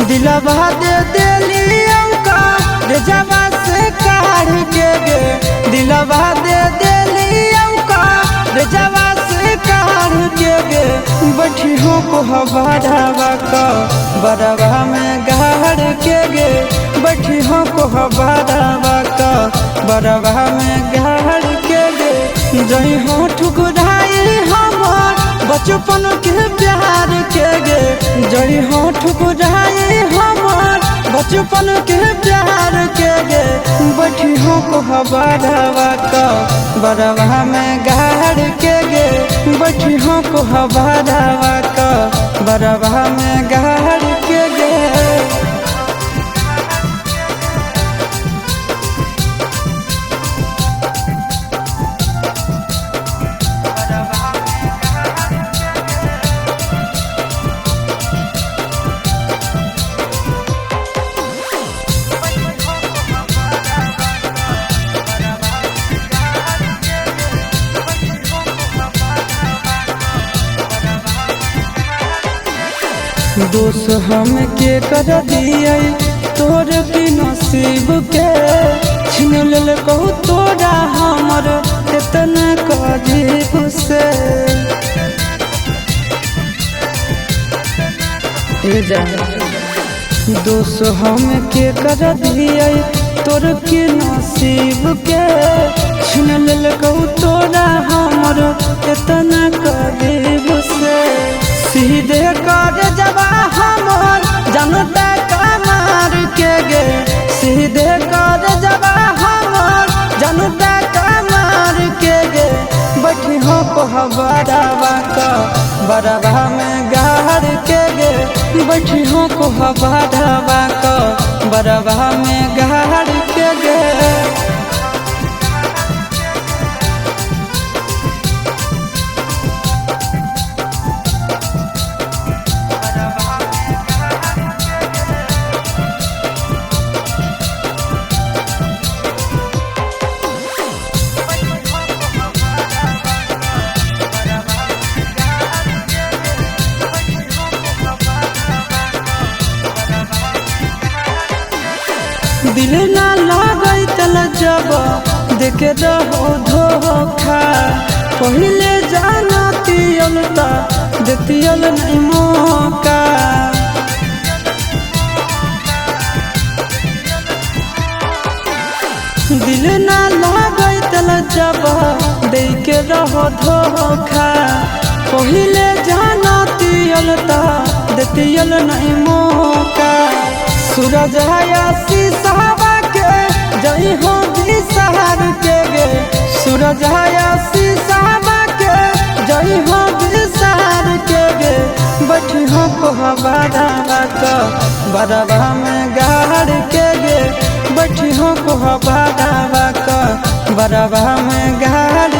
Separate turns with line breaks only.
दिलवा दे दिलियों का रे जवा से काढ़ के गे दिलवा दे दिलियों का रे जवा से काढ़ के गे बैठी हो को हवाड़ावा का बड़वा में गाड़ के गे बैठी हो को हवाड़ावा का बड़वा में गाड़ के गे जई हो ठुकराई हमार बचपन के प्यार के गे जई हो ठुकराई हमार बचपन के प्यार के गे बैठी हो को हवाड़ावा का बड़वा में गाड़ के गे बैठी हो को हवाड़ावा का बड़वा में गाड़ के गे। दोष हम के कर दिए तोर की नसीब के छीन लेल कहू तोरा हमर इतना करीब से दोष हम के कर दिए तोर की नसीब के छीन लेल कहू तोरा हमर इतना करीब से सीधे कर जबा हमर जनता कमार के गे सीधे कर जबा हमर जनता कमार के गे बैठी हो को हवाड़ावा का बड़वा में गाड़ के गे बैठी हो को हवाड़ावा का बड़वा में गाड़ के गे। दिल ना लागई तल जब देखे रहो धोखा पहले जाना तियल ता देतियल नहीं मौका दिल ना लागई तल जब देखे रहो धोखा पहले जाना तियल ता देतियल नहीं मौका सूरज हयासी साहबा के जई हो बिसहार के गे सूरज हयासी साहबा के जई हो बिसहार के गे बैठी हो को हवाड़ावा का बड़वा में गाड़ के गे बैठी हो को हवाड़ावा का बड़वा में गाड़